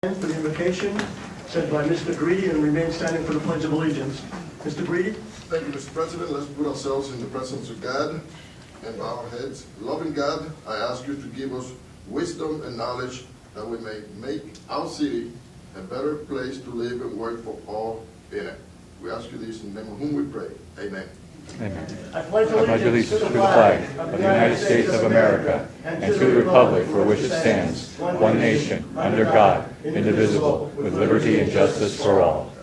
For the invocation, said by Mr. Greedy, and remain standing for the Pledge of Allegiance. Mr. Greedy? Thank you, Mr. President. Let's put ourselves in the presence of God and bow our heads. Loving God, I ask you to give us wisdom and knowledge that we may make our city a better place to live and work for all in it. We ask you this in the name of whom we pray. Amen. Amen. I pledge allegiance to the flag of the United States of America and to the republic for which it stands, one nation, under God, indivisible, with liberty and justice for all.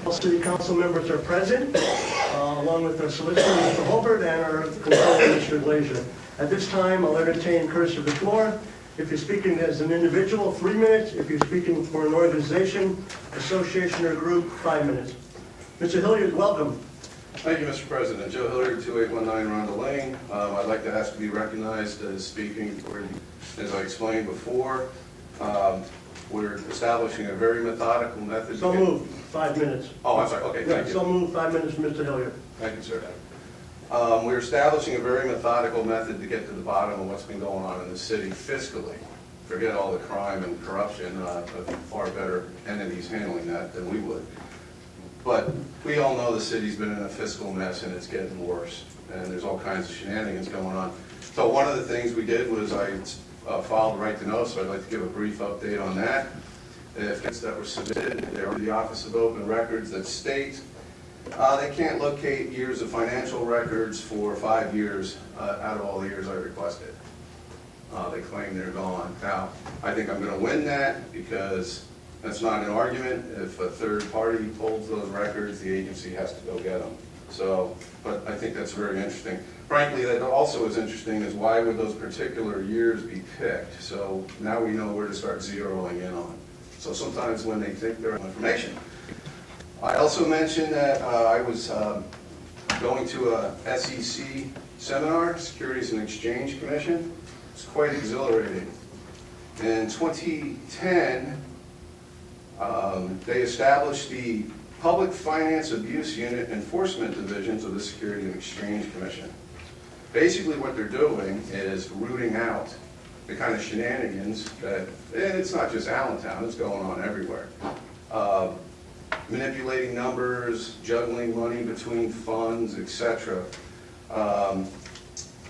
All city council members are present, along with our solicitor, Mr. Holbert, and our controller, Mr. Glazier. At this time, I'll entertain courtesy of the floor. If you're speaking as an individual, 3 minutes. If you're speaking for an organization, association, or group, 5 minutes. Mr. Hilliard, welcome. Thank you, Mr. President. Joe Hilliard, 2819 Rhonda Lane. I'd like to ask to be recognized as speaking for, as I explained before, we're establishing a very methodical method. So moved. 5 minutes. Oh, I'm sorry. Okay, thank you. So moved. 5 minutes, Mr. Hilliard. Thank you, sir. We're establishing a very methodical method to get to the bottom of what's been going on in the city fiscally. Forget all the crime and corruption, far better entities handling that than we would. But we all know the city's been in a fiscal mess and it's getting worse. And there's all kinds of shenanigans going on. So one of the things we did was I filed right to know, so I'd like to give a brief update on that. If that were submitted, there are the Office of Open Records that state they can't locate years of financial records for 5 years out of all the years I requested. They claim they're gone. Now, I think I'm going to win that because that's not an argument. If a third party holds those records, the agency has to go get them. So, but I think that's very interesting. Frankly, that also is interesting is why would those particular years be picked? So now we know where to start zeroing in on. So sometimes when they think they're information. I also mentioned that I was going to a SEC seminar, Securities and Exchange Commission. It's quite exhilarating. In 2010, they established the Public Finance Abuse Unit Enforcement Divisions of the Securities and Exchange Commission. Basically what they're doing is rooting out the kind of shenanigans that, and it's not just Allentown, it's going on everywhere. Manipulating numbers, juggling money between funds, etc. I'm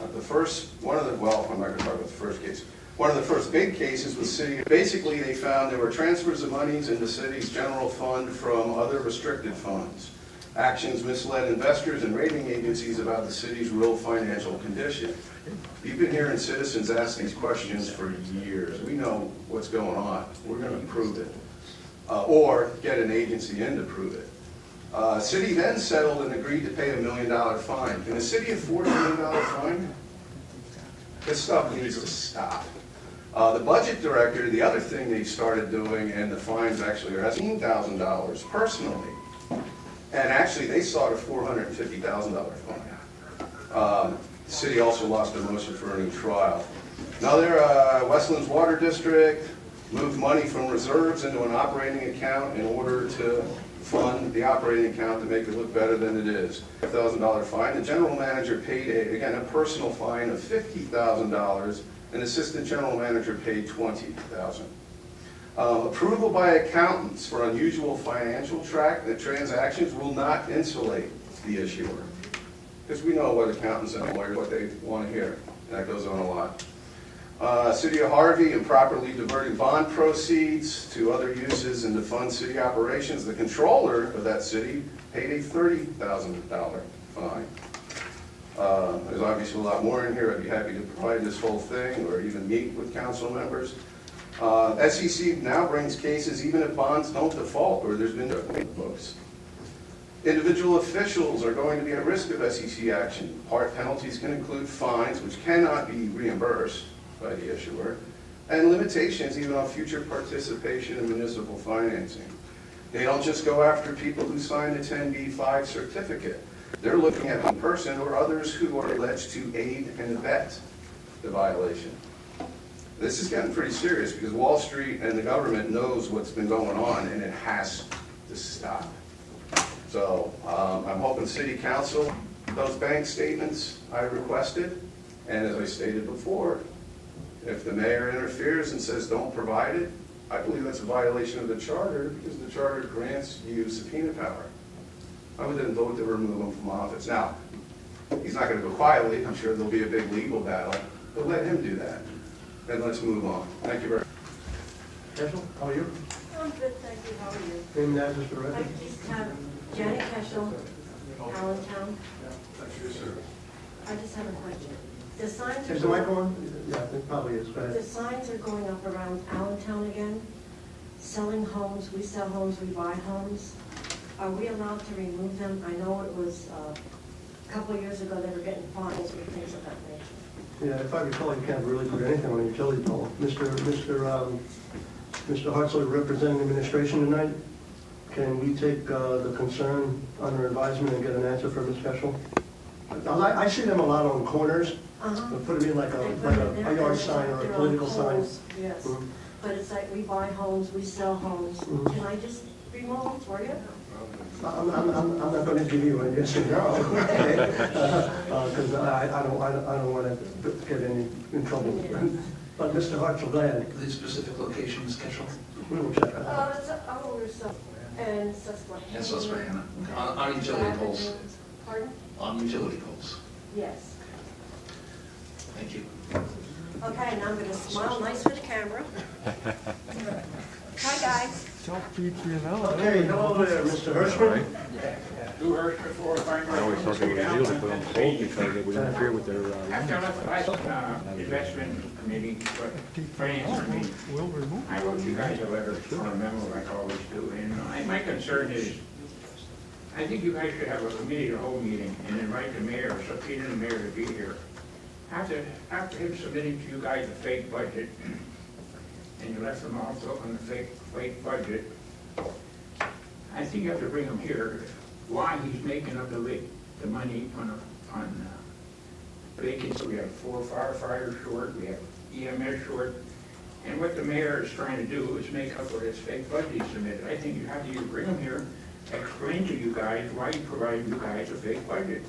not going to talk about the first case. One of the first big cases was city. Basically, they found there were transfers of monies in the city's general fund from other restricted funds. Actions misled investors and rating agencies about the city's real financial condition. You've been hearing citizens ask these questions for years. We know what's going on. We're going to prove it. Or get an agency in to prove it. City then settled and agreed to pay $1 million fine. Can the city afford $1 million fine? This stuff needs to stop. The budget director, the other thing they started doing, and the fines actually are $15,000 personally. And actually, they sought a $450,000 fine. The city also lost a motion for a new trial. Another, Westlands Water District moved money from reserves into an operating account in order to fund the operating account to make it look better than it is. $5,000 fine. The general manager paid, a personal fine of $50,000. An assistant general manager paid $20,000. Approval by accountants for unusual financial transactions will not insulate the issuer. Because we know what accountants and lawyers, what they want to hear. And that goes on a lot. City of Harvey improperly diverting bond proceeds to other uses and to fund city operations. The controller of that city paid a $30,000 fine. There's obviously a lot more in here. I'd be happy to provide this whole thing or even meet with council members. SEC now brings cases even if bonds don't default or there's been no books. Individual officials are going to be at risk of SEC action. Part penalties can include fines, which cannot be reimbursed by the issuer, and limitations even on future participation in municipal financing. They don't just go after people who signed a 10b-5 certificate. They're looking at one person or others who are alleged to aid and abet the violation. This is getting pretty serious because Wall Street and the government knows what's been going on and it has to stop. So I'm hoping City Council, those bank statements I requested, and as I stated before, If the mayor interferes and says don't provide it, I believe that's a violation of the charter because the charter grants you subpoena power. I would then vote to remove him from office. Now, he's not going to go quietly. I'm sure there'll be a big legal battle, but let him do that. And let's move on. Thank you very much. Cashel, how are you? I'm good, thank you, how are you? Name and address for the I record. just have Janet Keschel, Allentown. I just have a question. The signs are Is the mic going, on? Yeah, it probably is. Go the ahead. signs are going up around Allentown again, selling homes, we sell homes, we buy homes. Are we allowed to remove them? I know it was a couple of years ago, they were getting fines and things of that nature. Yeah, if I recall, you can't really put anything on a utility pole. Mr. Hartzell, representing the administration tonight, can we take the concern under advisement and get an answer from Ms. Keschel? I see them a lot on corners. Uh-huh. Put them in like They put a it there, yard and sign or they're a on political sign. poles, Yes, Mhm. but it's like we buy homes, we sell homes. Mhm. Can I just remove them for you? I'm not going to give you a yes or no, okay? Because I don't want to get in trouble. But Mr. Hartzell, go ahead. The specific locations, Keschel? We will check that out. It's over some, and Susquehanna. And Susquehanna, on utility poles, Pardon? on utility poles. Yes. Thank you. Okay, now I'm gonna smile nice for the camera. Hi, guys. Okay, hello there, Mr. Hirschman. Lou Hirschman, 405 I always thought they were illegal to put on poles because it would interfere with their After I left the last investment committee, finance committee, I wrote you guys a letter or a memo like I always do, and my concern is, I think you guys should have a committee or whole meeting and invite the mayor or subpoena the mayor to be here. After him submitting to you guys a fake budget, and you left them off on the fake budget, I think you have to bring him here, why he's making up the money on vacancies. We have 4 firefighters short, we have EMS short, and what the mayor is trying to do is make up for his fake budget he submitted. I think you have to bring him here, explain to you guys why he provided you guys a fake budget,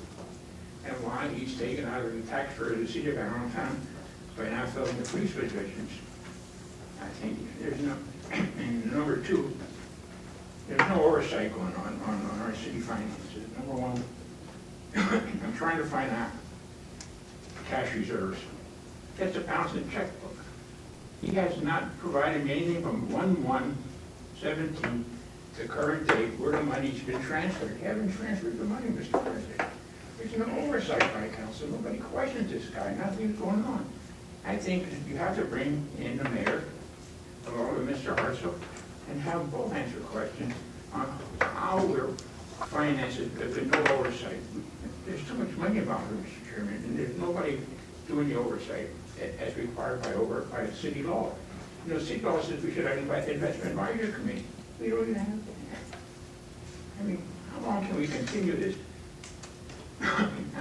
and why he's taken out of the tax for the city of Allentown by not filling the police positions. I think there's no, and number 2, there's no oversight going on our city finances. Number 1, I'm trying to find out cash reserves. Gets a bouncing checkbook. He has not provided me anything from 1/1/17 to current date where the money's been transferred. You haven't transferred the money, Mr. President. There's no oversight by council. Nobody questions this guy. Nothing's going on. I think you have to bring in the mayor, along with Mr. Hartzell, and have both answer questions on how we're financing, if there's no oversight. There's too much money about it, Mr. Chairman, and there's nobody doing the oversight as required by the city law. You know, city law says we should have an investment advisory committee. We don't even have that. I mean, how long can we continue this?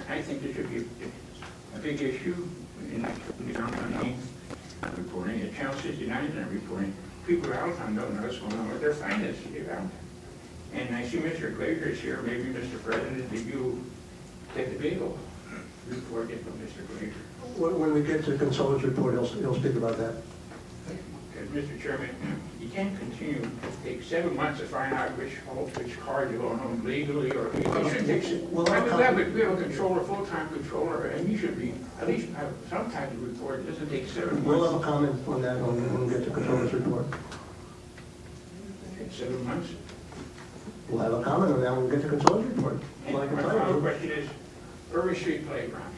I think there should be a big issue in the downtown reporting, at Channel 69 is not reporting. People out of town don't know what's going on with their finances. And I see Mr. Glazer is here. Maybe, Mr. President, did you take the legal report in from Mr. Glazer? When we get to the consultant's report, he'll speak about that. Because, Mr. Chairman, you can't continue to take 7 months to find out which car you're going home legally or illegally. Well, I mean, we have a controller, full-time controller, and he should be, at least have some type of report. It doesn't take 7 months. We'll have a comment on that when we get to controller's report. Take 7 months. We'll have a comment on that when we get to controller's report. And Like I my tell final you. question is, Irving Street Playground,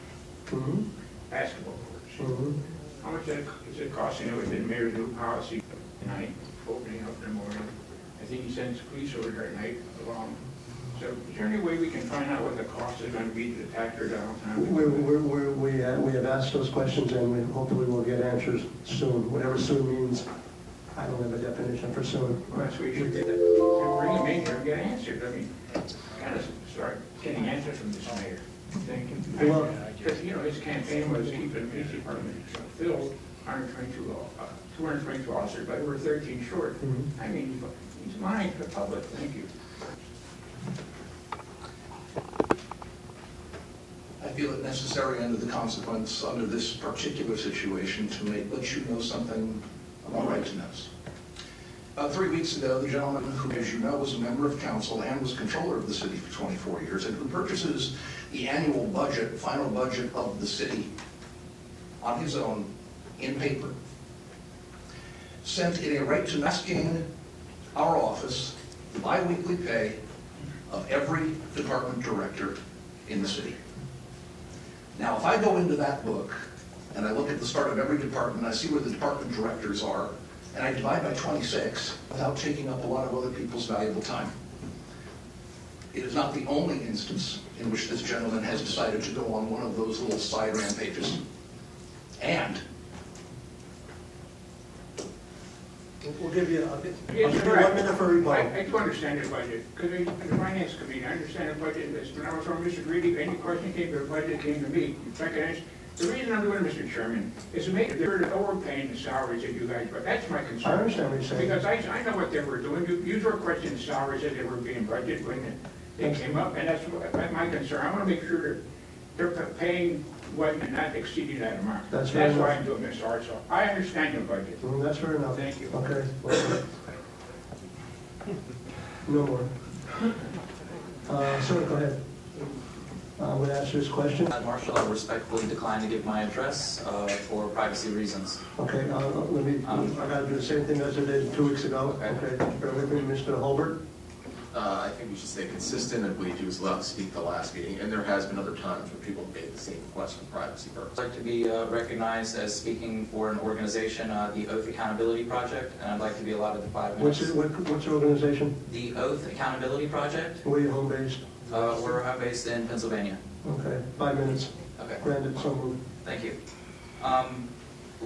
Mhm, basketball courts. mhm. How much is it costing it within mayor's new policy tonight, opening up in the morning? I think he sends police over there at night along. So is there any way we can find out what the cost is going to be to the taxpayer downtown? We have asked those questions, and we hopefully will get answers soon. Whatever soon means, I don't have a definition for soon. Well, that's what you should get, bring them in here and get answers. I mean, kind of start getting answers from this mayor. Well- Because, you know, his campaign was keeping the police department filled, 222 officers, but we're 13 short. Mhm. I mean, he's lying to the public. Thank you. feel it necessary under the consequence, under this particular situation, to let you know something about right to knows. 3 weeks ago, the gentleman who, as you know, was a member of council and was controller of the city for 24 years, and who purchases the annual budget, final budget of the city on his own in paper, sent in a right to asking our office the biweekly pay of every department director in the city. Now, if I go into that book and I look at the start of every department, I see where the department directors are, and I divide by 26 without taking up a lot of other people's valuable time. It is not the only instance in which this gentleman has decided to go on one of those little side rampages. And We'll give you, I'll give you Yes, 1 minute for rebuttal. I do understand the budget, because in the finance committee, I understand the budget list. When I was on Mr. Greedy, any question came to the budget, came to me. If I can answer, the reason I'm doing it, Mr. Chairman, is to make it, they're overpaying the salaries that you guys, but that's my concern. I understand what you're saying. Because I know what they were doing. You were questioning salaries that they were being budgeted when they came up, and that's my concern. I want to make sure they're paying what and not exceeding that amount. That's That's fair why enough. I'm doing this, also. I understand your budget. That's fair enough. Thank you. Okay. No more. Sir, go ahead. Would answer this question. Marshall, I respectfully decline to give my address for privacy reasons. Okay, let me, I gotta do the same thing as I did 2 weeks ago. Okay. Bear with me, Mr. Holbert. I think we should stay consistent. I believe he was allowed to speak the last meeting, and there has been other times where people have made the same request for privacy purposes. I'd like to be recognized as speaking for an organization, the Oath Accountability Project, and I'd like to be allotted the 5 minutes. What's your organization? The Oath Accountability Project, Where are you home based? we're home based in Pennsylvania. Okay, 5 minutes. Okay. Granted, so moved. Thank you.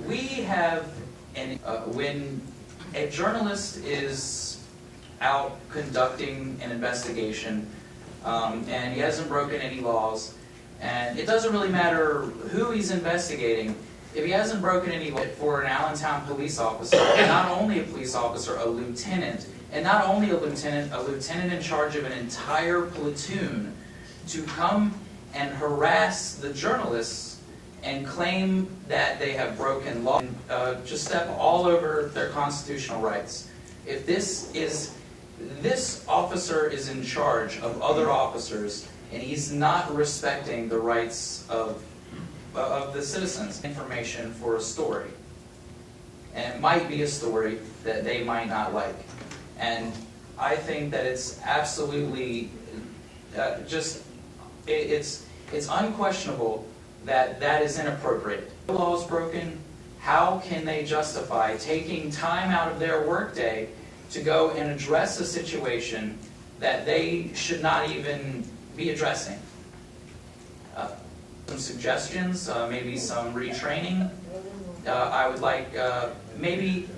We have, when a journalist is out conducting an investigation, and he hasn't broken any laws, and it doesn't really matter who he's investigating, if he hasn't broken any laws for an Allentown police officer, and not only a police officer, a lieutenant, and not only a lieutenant in charge of an entire platoon, to come and harass the journalists and claim that they have broken law, just step all over their constitutional rights. If this officer is in charge of other officers, and he's not respecting the rights of the citizens, information for a story, and it might be a story that they might not like. And I think that it's absolutely it's unquestionable that that is inappropriate. The law is broken. How can they justify taking time out of their workday to go and address a situation that they should not even be addressing? Some suggestions, maybe some retraining. I would like maybe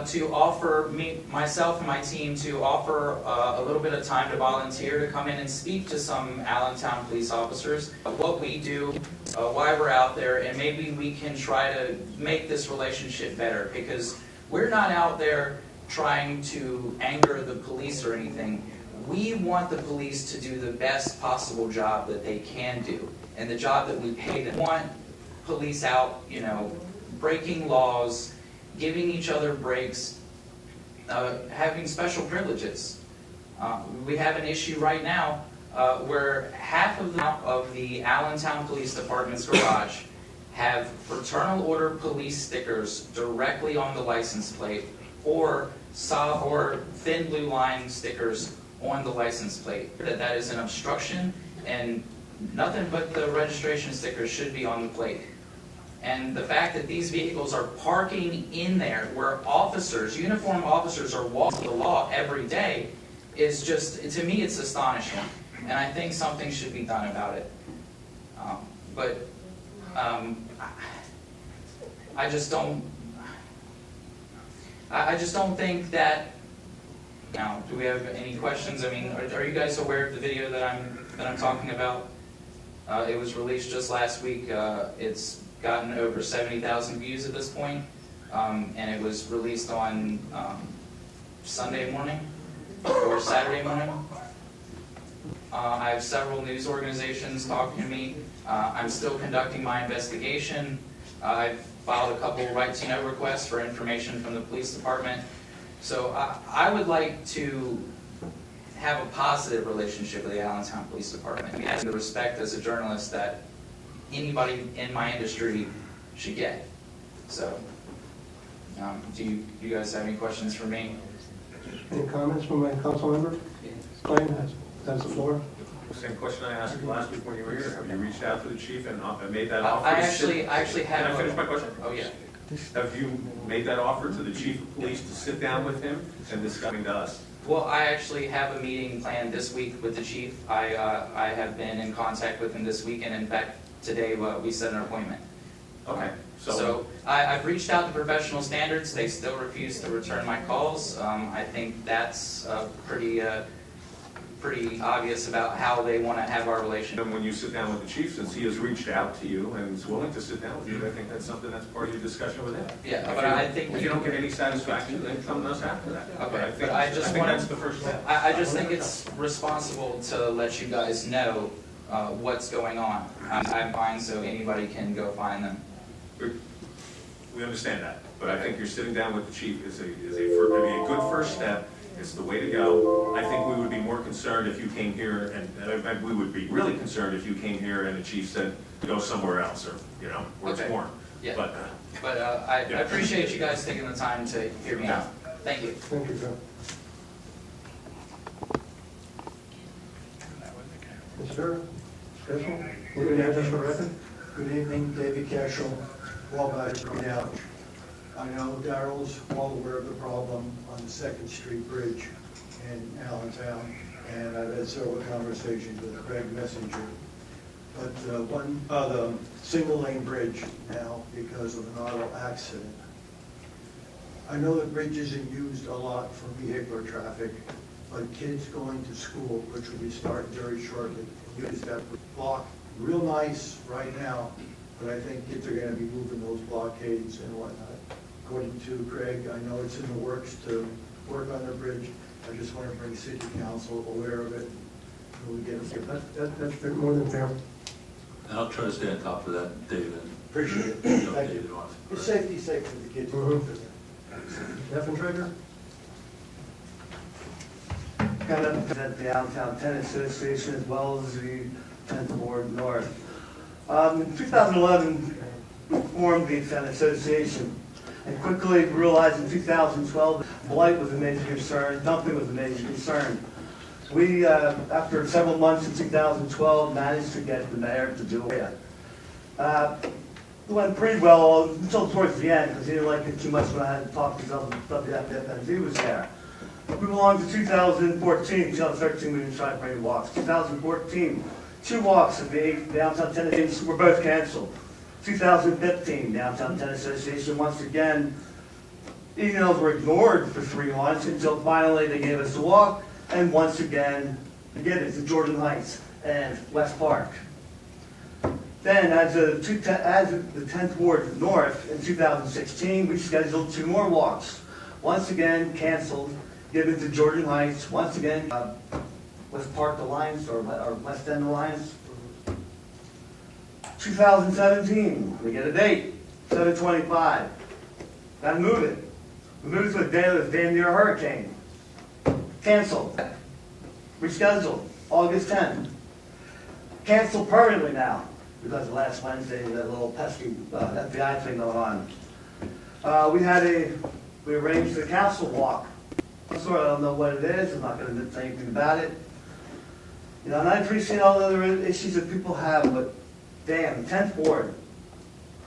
to offer myself and my team to offer a little bit of time to volunteer to come in and speak to some Allentown police officers, what we do, why we're out there, and maybe we can try to make this relationship better, because we're not out there trying to anger the police or anything. We want the police to do the best possible job that they can do, and the job that we pay them. We want police out, breaking laws, giving each other breaks, having special privileges. We have an issue right now where half of the Allentown Police Department's garage have fraternal order police stickers directly on the license plate, or thin blue line stickers on the license plate. That is an obstruction, and nothing but the registration stickers should be on the plate. And the fact that these vehicles are parking in there where uniformed officers are walking the law every day is just, to me, it's astonishing. And I think something should be done about it. I just don't think that. Now, do we have any questions? I mean, are you guys aware of the video that I'm talking about? It was released just last week. It's gotten over 70,000 views at this point, and it was released on Sunday morning or Saturday morning. I have several news organizations talking to me. I'm still conducting my investigation. I've filed a couple right to know requests for information from the police department. So I would like to have a positive relationship with the Allentown Police Department. I mean, the respect as a journalist that anybody in my industry should get. So, do you guys have any questions for me? Any comments from my council member? Blaine has the floor. Same question I asked you last week when you were here. Have you reached out to the chief and made that offer? I actually have. Can I finish my question? Oh, yeah. Have you made that offer to the chief of police to sit down with him and discuss to us? Well, I actually have a meeting planned this week with the chief. I have been in contact with him this week, and in fact, today we set an appointment. Okay. So I've reached out to professional standards. They still refuse to return my calls. I think that's pretty obvious about how they want to have our relationship. And when you sit down with the chief, since he has reached out to you and is willing to sit down with you, I think that's something that's part of your discussion with him. Yeah, but I think if you don't get any satisfaction, then come to us after that. Okay, but I think that's the first step. I just think it's responsible to let you guys know what's going on. I'm fine, so anybody can go find them. We understand that, but I think you're sitting down with the chief is a good first step. It's the way to go. I think we would be more concerned if you came here, and we would be really concerned if you came here and the chief said, go somewhere else, or, where it's Okay. warm. Yeah. But I appreciate you guys taking the time to hear me out. Thank you. Thank you, Joe. Yes, sir. Cashel? Give your address for the record. Good evening, David Cashel, Wabash Green. I know Darrell's well aware of the problem on the Second Street Bridge in Allentown, and I've had several conversations with Craig Messenger. But the single lane bridge now because of an auto accident. I know the bridge isn't used a lot for vehicular traffic, but kids going to school, which will be starting very shortly, use that block real nice right now, but I think kids are going to be moving those blockades and whatnot. According to Craig, I know it's in the works to work on the bridge. I just want to bring city council aware of it. So we get That's more than fair. And I'll try to stay on top of that, David. Appreciate it. Thank you. It's safety for the kids. Stephen Traeger? Kind of represent the Allentown Tennis Association as well as the Tennis Board North. In 2011, we formed the Tennis Association and quickly realized in 2012 blight was a major concern, dumping was a major concern. We, after several months in 2012, managed to get the mayor to do it. It went pretty well until towards the end because he didn't like it too much when I had to talk to WFNZ was there. We went on to 2014, 2013 we didn't try to bring walks. 2014, 2 walks at the Downtown Tennis were both canceled. 2015, Downtown Tennis Association, once again, emails were ignored for 3 months until finally they gave us a walk, and once again, again, it's in Jordan Heights and West Park. Then, as the 10th Ward North in 2016, we scheduled 2 more walks. Once again, canceled, given to Jordan Heights, once again, West Park Alliance or West End Alliance. 2017, we get a date, 7/25. Gotta move it. We moved to a day that was damn near a hurricane. Canceled. Rescheduled, August 10th. Canceled permanently now, because last Wednesday, that little pesky FBI thing going on. We arranged the council walk. I don't know what it is, I'm not gonna say anything about it. And I appreciate all the other issues that people have, but damn, 10th Ward,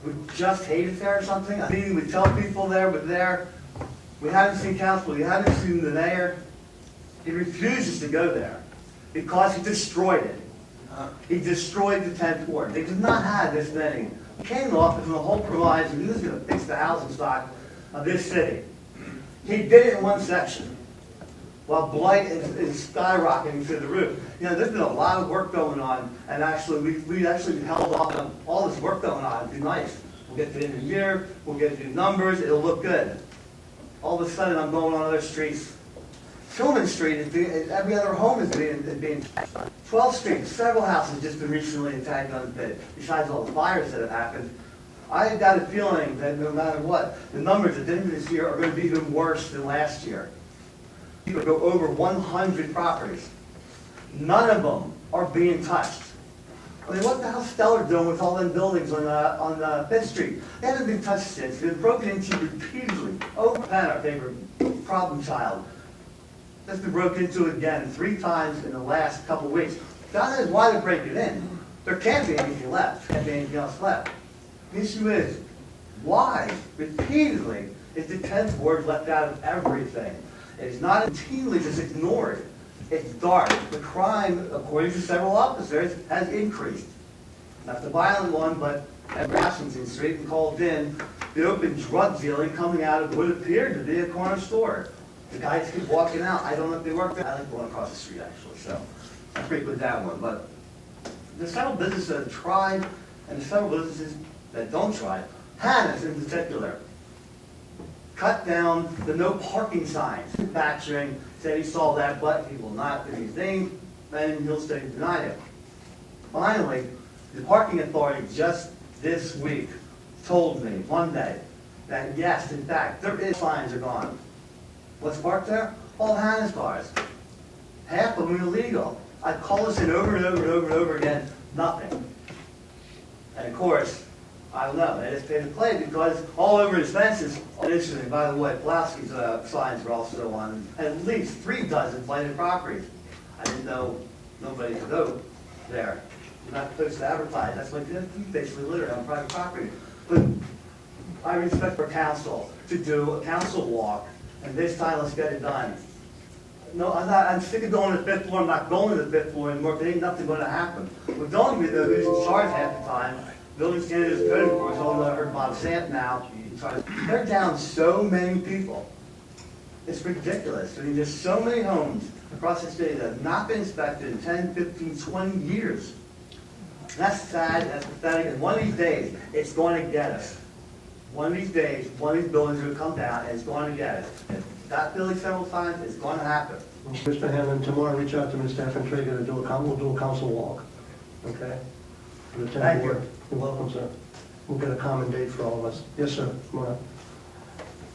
we just hate it there or something? I mean, we tell people there, but there, we haven't seen council, we haven't seen the mayor. He refuses to go there because he destroyed it. He destroyed the 10th Ward. They did not have this many. He came off with the whole proviso, he was going to fix the housing stock of this city. He did it in one section, while blight is skyrocketing through the roof. There's been a lot of work going on, and actually, we actually held off on all this work going on. It'd be nice. We'll get to the end of the year, we'll get new numbers, it'll look good. All of a sudden, I'm going on other streets, Tillman Street is being, every other home is being 12th Street, several houses have just been recently attacked on the bid, besides all the fires that have happened. I got a feeling that no matter what, the numbers at the end of this year are going to be even worse than last year. People go over 100 properties. None of them are being touched. I mean, what the hell's Stellar doing with all them buildings on 5th Street? They haven't been touched since. They've been broken into repeatedly. Over Penn, our favorite problem child, that's been broken into again 3 times in the last couple of weeks. God knows why they're breaking in. There can't be anything left. Can't be anything else left. The issue is, why, repeatedly, is the 10th ward left out of everything? It's not routinely just ignored. It's dark. The crime, according to several officers, has increased. Not the violent one, but at Washington Street and called in the open drug dealing coming out of what appeared to be a corner store. The guys keep walking out. I don't know if they work there. I like going across the street, actually, so I frequent that one. But there's several businesses that have tried, and there's several businesses that don't try. Hannah's in particular cut down the no parking signs. Manufacturing said he saw that, but he will not give his name, and he'll stay denied it. Finally, the parking authority just this week told me Monday that yes, in fact, there is signs are gone. What's parked there? All Hannah's cars. Half of them are illegal. I call this in over and over and over and over again, nothing. And of course, I don't know, they just pay to play because all over his fences, initially, by the way, Pulaski's signs were also on at least 3 dozen blighted properties. I didn't know nobody could go there. You're not supposed to advertise. That's like you basically litter on private property. But I respect our council to do a council walk, and this time let's get it done. No, I'm sick of going to the 5th floor. I'm not going to the 5th floor anymore, but ain't nothing going to happen. We're telling me who's in charge half the time. Building standards, code enforcement, although I heard Bob Sant now, they're down so many people. It's ridiculous. I mean, there's so many homes across the state that have not been inspected in 10, 15, 20 years. And that's sad, that's pathetic, and one of these days, it's going to get us. One of these days, one of these buildings will come down, and it's going to get us. If that building several times, it's going to happen. Mr. Hanlon, tomorrow reach out to Ms. Stephen Trigger to we'll do a council walk, okay? For the 10th Thank you. ward. You're welcome, sir. We'll get a common date for all of us. Yes, sir. Come on up.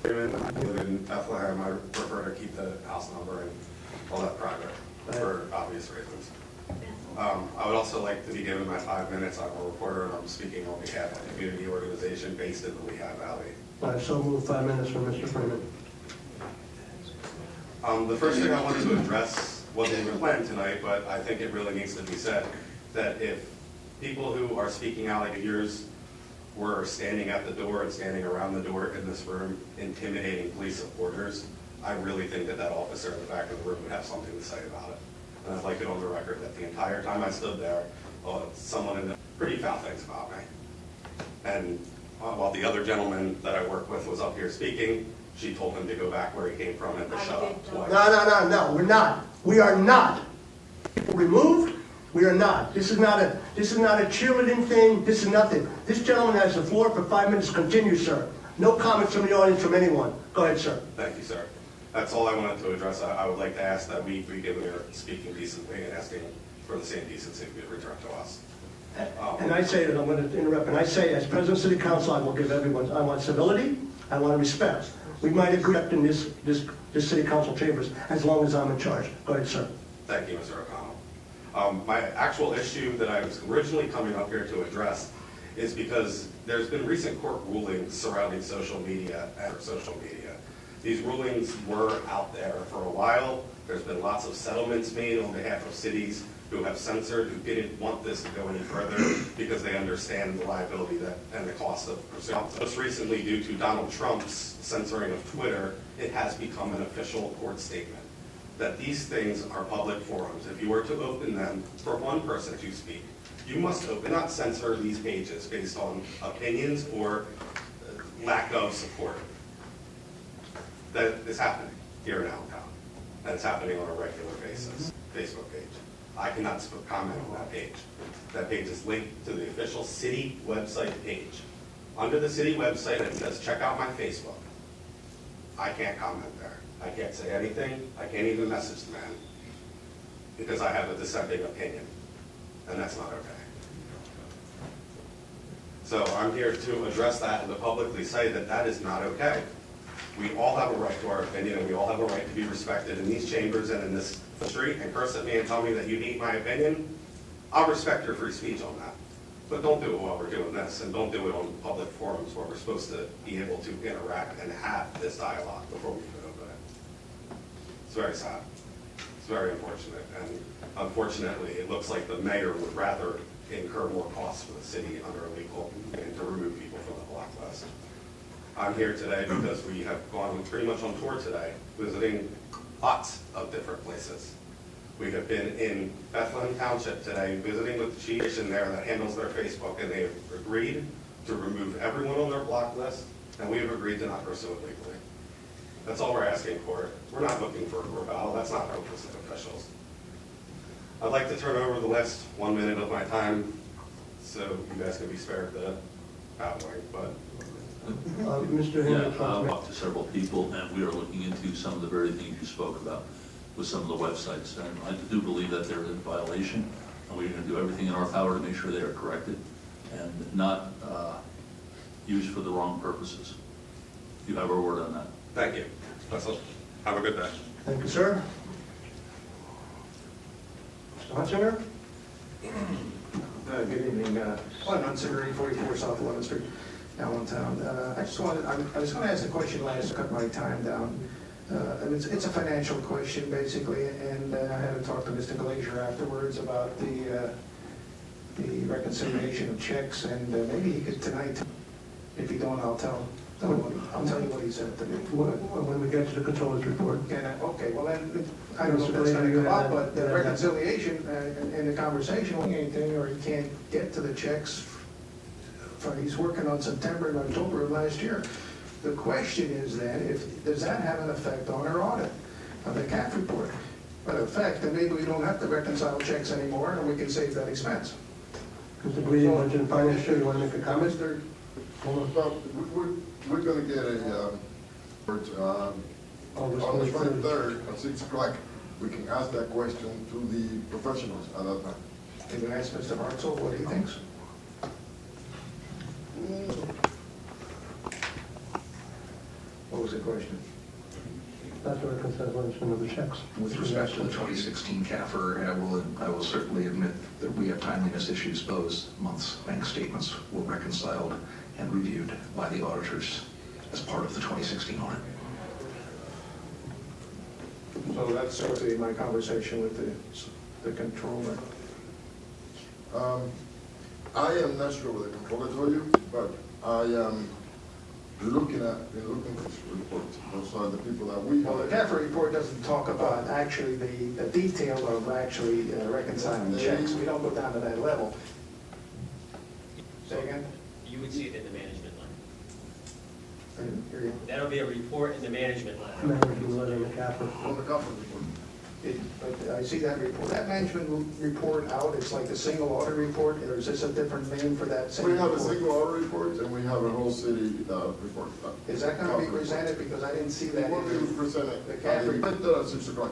I live in Bethlehem. I prefer to keep the house number and all that private for obvious reasons. I would also like to be given my 5 minutes. I'm a reporter and I'm speaking on behalf of a community organization based in the Lehigh Valley. All right, so move 5 minutes from Mr. Freeman. The first thing I wanted to address wasn't even planned tonight, but I think it really needs to be said, that if people who are speaking out like yours were standing at the door and standing around the door in this room intimidating police supporters, I really think that that officer in the back of the room would have something to say about it. And I'd like it on the record that the entire time I stood there, someone in the pretty foul things about me. And while the other gentleman that I work with was up here speaking, she told him to go back where he came from and to shut up twice. No, we're not. We are not. Removed? We are not. This is not a cheerleading thing. This is nothing. This gentleman has the floor for 5 minutes. Continue, sir. No comments from the audience from anyone. Go ahead, sir. Thank you, sir. That's all I wanted to address. I would like to ask that we be given your speaking decently and asking for the same decency to be returned to us. And I say that I'm going to interrupt, and I say as President of City Council, I will give everyone, I want civility, I want respect. We might agree in this City Council chambers as long as I'm in charge. Go ahead, sir. Thank you, Mr. O'Connell. My actual issue that I was originally coming up here to address is because there's been recent court rulings surrounding social media and social media. These rulings were out there for a while. There's been lots of settlements made on behalf of cities who have censored, who didn't want this to go any further because they understand the liability and the cost of pursuing. Most recently, due to Donald Trump's censoring of Twitter, it has become an official court statement that these things are public forums. If you were to open them for one person to speak, you must not censor these pages based on opinions or lack of support. That is happening here in Allentown, and it's happening on a regular basis. Facebook page. I cannot comment on that page. That page is linked to the official city website page. Under the city website, it says, check out my Facebook. I can't comment there. I can't say anything, I can't even message the man, because I have a dissenting opinion, and that's not okay. So I'm here to address that and to publicly say that that is not okay. We all have a right to our opinion, and we all have a right to be respected in these chambers and in this street, and curse at me and tell me that you hate my opinion. I'll respect your free speech on that. But don't do it while we're doing this, and don't do it on public forums where we're supposed to be able to interact and have this dialogue before we even open it. It's very sad. It's very unfortunate, and unfortunately, it looks like the mayor would rather incur more costs for the city under illegal and to remove people from the blacklist. I'm here today because we have gone pretty much on tour today, visiting lots of different places. We have been in Bethlehem Township today, visiting with the chief in there that handles their Facebook, and they have agreed to remove everyone on their block list, and we have agreed to not pursue it legally. That's all we're asking for. We're not looking for a court battle. That's not our elected officials. I'd like to turn over the last 1 minute of my time so you guys can be spared the battling, but Mr. Yeah, Henry, I've talked to several people, and we are looking into some of the very things you spoke about with some of the websites. And I do believe that they're in violation, and we're going to do everything in our power to make sure they are corrected and not used for the wrong purposes. You have our word on that. thank you. That's all. Have a good day. thank you, sir. Mr. Hunsinger? Good evening. Glenn Hunsinger, 844 South 11th Street, Allentown. I was going to ask a question last to cut my time down. It's a financial question, basically, and I had to talk to Mr. Glazier afterwards about the reconciliation of checks, and maybe he could tonight, if he don't, I'll tell you what he said to me. When we get to the controller's report. Okay, well then, I don't know if that's going to come up, but the reconciliation and the conversation, anything, or he can't get to the checks. He's working on September and October of last year. The question is then, does that have an effect on our audit, on the CAF report? By effect, then maybe we don't have to reconcile checks anymore, and we can save that expense. Mr. Gleason, Budget and Finance Chair, you want to make a comment? Well, we're gonna get a, on the 23rd at 6 o'clock. We can ask that question to the professionals at that time. Can you ask Mr. Hartzell what he thinks? What was the question? That's the reconciliation of the checks. With respect to the 2016 CAFR, I will certainly admit that we have timeliness issues. Those months' bank statements were reconciled and reviewed by the auditors as part of the 2016 audit. So that's sort of my conversation with the controller. I am not sure what the controller told you, but I am looking at this report. Those are the people that we. Well, the CAFR report doesn't talk about actually the detail of actually reconciling checks. We don't go down to that level. Say again? You would see it in the management line. I didn't hear you. That'll be a report in the management line. Management letter in the CAFR. On the CAFR report. But I see that report. That management report out, it's like the single audit report, or is this a different name for that same We report? have a single audit report and we have a whole city report. Is that going to be presented? Because I didn't see that. It will be presented. The CAFR. At 6 o'clock.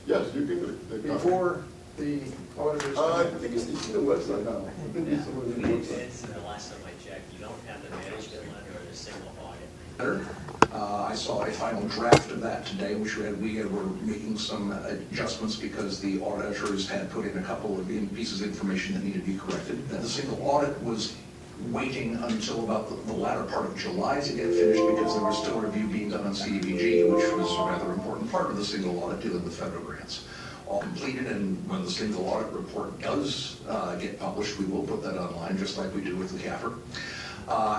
Yes, you can do it. Before the auditors. I think it's on the website now. I think it's on the website. It's the last time I checked, you don't have the management letter or the single audit. I saw a final draft of that today, which we were making some adjustments because the auditors had put in a couple of pieces of information that needed to be corrected. And the single audit was waiting until about the latter part of July to get finished because there was still a review being done on CDBG, which was a rather important part of the single audit dealing with federal grants. All completed, and when the single audit report does get published, we will put that online, just like we do with the CAFR.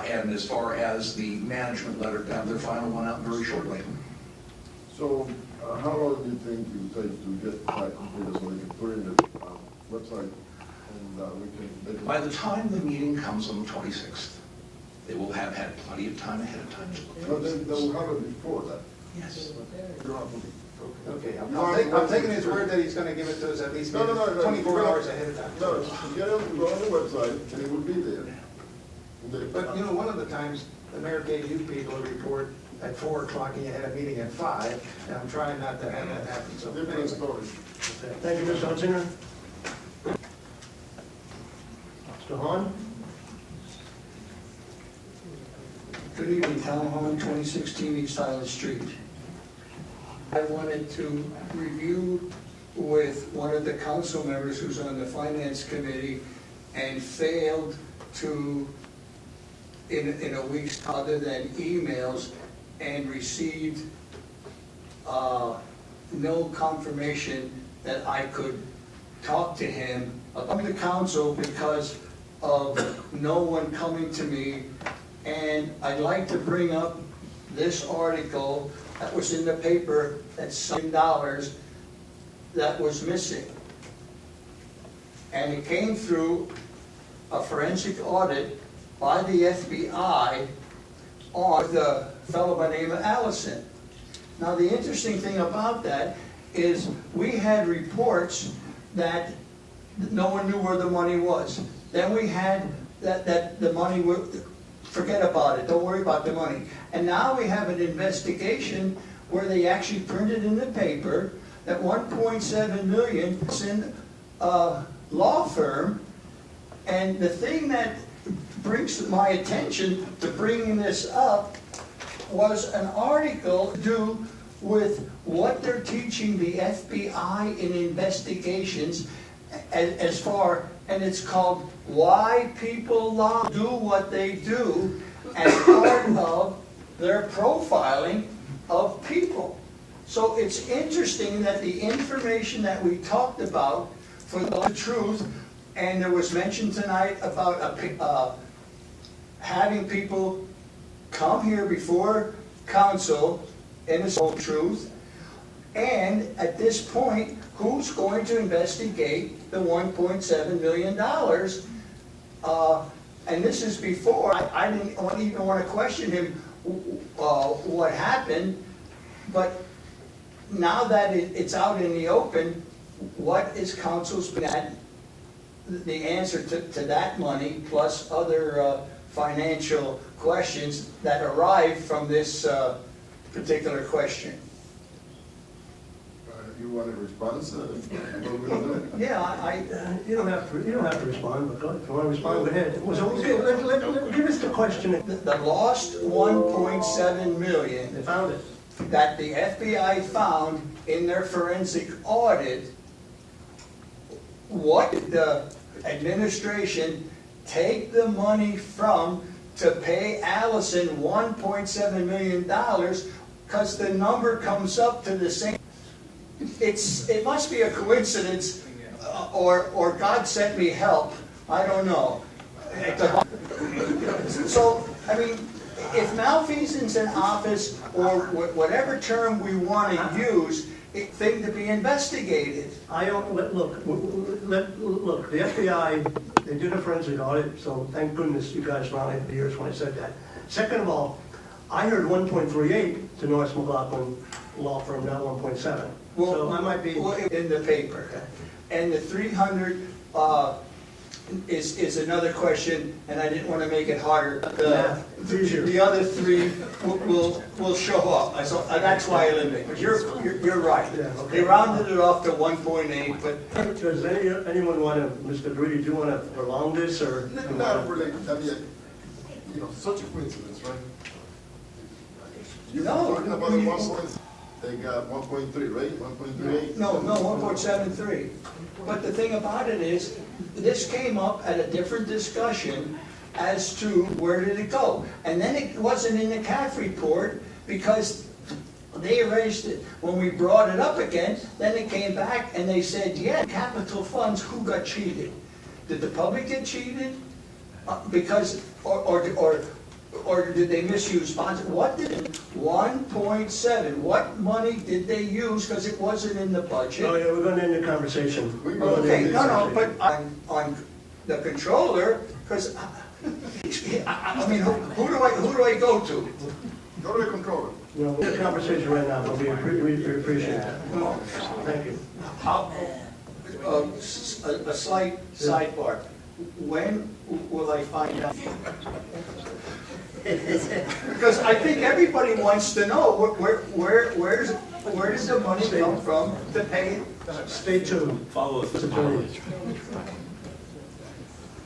And as far as the management letter, have their final one out very shortly. So how long do you think it will take to get that completed so we can put it in the website and we can... By the time the meeting comes on the 26th, they will have had plenty of time ahead of time. No, they will have it before that. Yes. Okay, I'm taking his word that he's going to give it to us at least 24 hours ahead of time. No, get it, go on the website and it will be there. But, you know, one of the times, the mayor gave you people a report at 4 o'clock and you had a meeting at 5, and I'm trying not to have that happen. So Different story. Thank you, Mr. Hunsinger. Mr. Hahn? Good evening, Tom Hahn, 2016 East Island Street. I wanted to review with one of the council members who's on the finance committee and failed to, in a week's other than emails, and received no confirmation that I could talk to him about the council because of no one coming to me. And I'd like to bring up this article that was in the paper, that's $7 that was missing. And it came through a forensic audit by the FBI on the fellow by the name of Allison. Now, the interesting thing about that is we had reports that no one knew where the money was. Then we had that the money would, forget about it, don't worry about the money. And now we have an investigation where they actually printed in the paper that 1.7 million is in a law firm. And the thing that brings my attention to bringing this up was an article to do with what they're teaching the FBI in investigations as far, and it's called Why People Lie, Do What They Do, as part of their profiling of people. So it's interesting that the information that we talked about for the truth, and there was mention tonight about having people come here before council in the whole truth, and at this point, who's going to investigate the $1.7 million? And this is before, I didn't even want to question him what happened, but now that it's out in the open, what is council's at the answer to that money, plus other financial questions that arrive from this particular question? You want a response? What we're gonna do? Yeah, You don't have to respond, but if you want to respond, go ahead. Give us the question. The lost 1.7 million. They found it. That the FBI found in their forensic audit. What did the administration take the money from to pay Allison $1.7 million? Because the number comes up to the same. It must be a coincidence, or God sent me help. I don't know. So, I mean, if malfeasance in office, or whatever term we want to use, it thing to be investigated. I don't, look, the FBI, they did a forensic audit, so thank goodness you guys were on it for years when I said that. Second of all, I heard 1.38 to Norris McLaughlin Law Firm, not 1.7. Well, so I might be in the paper. And the 300 is another question, and I didn't want to make it harder. The other three will show up. So that's why I limited. You're right. Yeah, okay. They rounded it off to 1.8, but does anyone want to, Mr. Drury, do you want to prolong this, or? Not really, such a coincidence, right? You're talking about the 1 point, they got 1.3, right? 1.38? No, 1.73. But the thing about it is, this came up at a different discussion as to where did it go. And then it wasn't in the CAF report because they erased it. When we brought it up again, then it came back and they said, yeah, capital funds, who got cheated? Did the public get cheated? Because, or did they misuse funds? What did 1.7? What money did they use? Because it wasn't in the budget. Oh, yeah, we're going to end the conversation. Okay, no, but on the controller, because I mean, who do I go to? Go to the controller. No, we're in the conversation right now, but we appreciate that. Thank you. A slight sidebar. when will I find out? Because I think everybody wants to know where does the money come from to pay? Stay tuned. Follow us.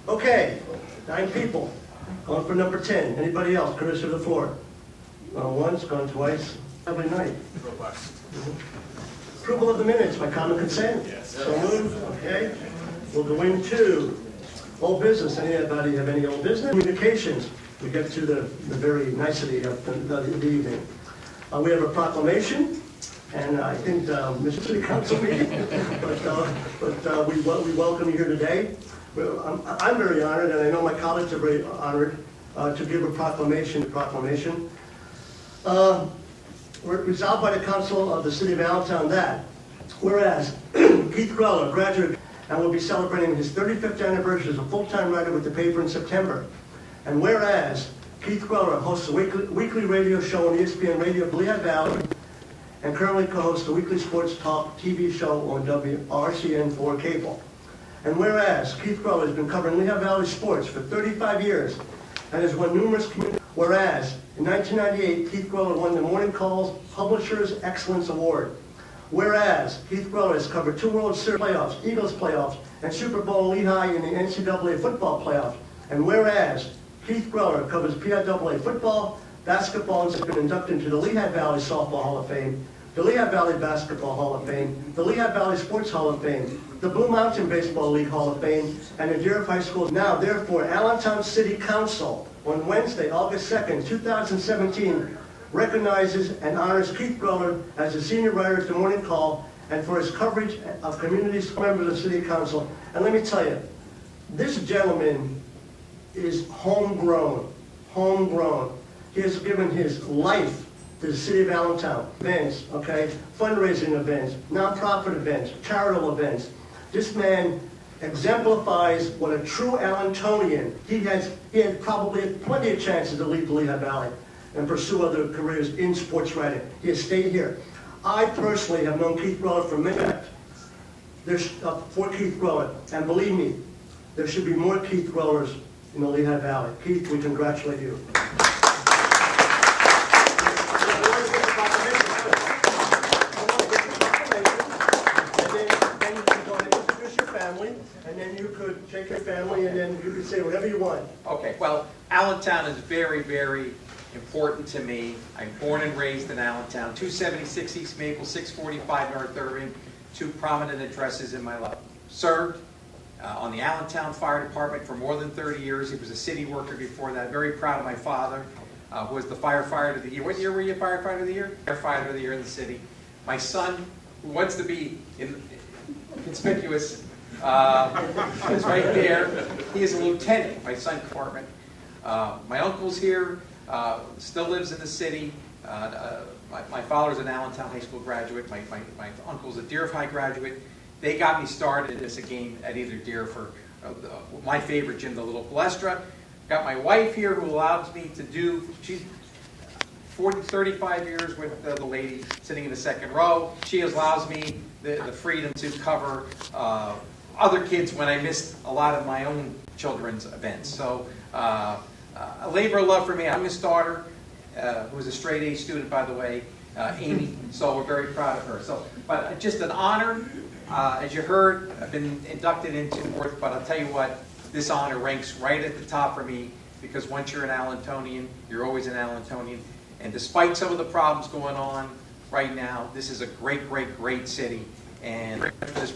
Okay, 9 people. Going for number 10. Anybody else? Courtesy of the floor. Gone once, gone twice. Every night. Approval of the minutes by common consent. Yes. So moved. Okay. We'll go into old business. Anybody have any old business? Communications. We get to the very nicety of the evening. We have a proclamation, and I think Mr. City Council meeting, but we welcome you here today. I'm very honored, and I know my colleagues are very honored to give a proclamation. We're resolved by the Council of the City of Allentown that, whereas Keith Greller, graduate, and will be celebrating his 35th anniversary as a full-time writer with the paper in September, and whereas Keith Greller hosts a weekly radio show on ESPN Radio of Lehigh Valley, and currently co-hosts a weekly sports talk TV show on WRCN4 Cable. And whereas Keith Greller has been covering Lehigh Valley sports for 35 years and has won numerous community. Whereas in 1998, Keith Greller won the Morning Call's Publishers Excellence Award. Whereas Keith Greller has covered 2 World Series playoffs, Eagles playoffs, and Super Bowl Lehigh in the NCAA football playoffs. And whereas Keith Greller covers PIAA football, basketball, and has been inducted into the Lehigh Valley Softball Hall of Fame, the Lehigh Valley Basketball Hall of Fame, the Lehigh Valley Sports Hall of Fame, the Blue Mountain Baseball League Hall of Fame, and the Deer High School. Now, therefore, Allentown City Council on Wednesday, August 2nd, 2017, recognizes and honors Keith Greller as a senior writer at the Morning Call and for his coverage of community members of the City Council. And let me tell you, this gentleman is homegrown. He has given his life to the City of Allentown. Events, okay, fundraising events, nonprofit events, charitable events. This man exemplifies what a true Allentonian. He had probably plenty of chances to leave the Lehigh Valley and pursue other careers in sports writing. He has stayed here. I personally have known Keith Greller for many years. There's for Keith Greller, and believe me, there should be more Keith Grellers in the Lehigh Valley. Keith, we congratulate you. And then you could take your family, and then you could say whatever you want. Okay, well, Allentown is very, very important to me. I'm born and raised in Allentown. 276 East Maple, 645 North Irving, 2 prominent addresses in my life. Served on the Allentown Fire Department for more than 30 years. He was a city worker before that. Very proud of my father, who was the firefighter of the year. What year were you firefighter of the year? Firefighter of the year in the city. My son, who wants to be conspicuous, is right there. He is a lieutenant, my son Corman. My uncle's here, still lives in the city. My father's an Allentown High School graduate. My uncle's a Deer High graduate. They got me started as a game at either Deer for my favorite gym, the Little Palestra. Got my wife here who allows me to do, she's 35 years with the lady sitting in the second row. She allows me the freedom to cover other kids when I missed a lot of my own children's events. So a labor of love for me. I'm his daughter, who was a straight A student, by the way, Amy. So we're very proud of her. So, but just an honor. As you heard, I've been inducted into North, but I'll tell you what, this honor ranks right at the top for me, because once you're an Allentonian, you're always an Allentonian. And despite some of the problems going on right now, this is a great, great, great city. And this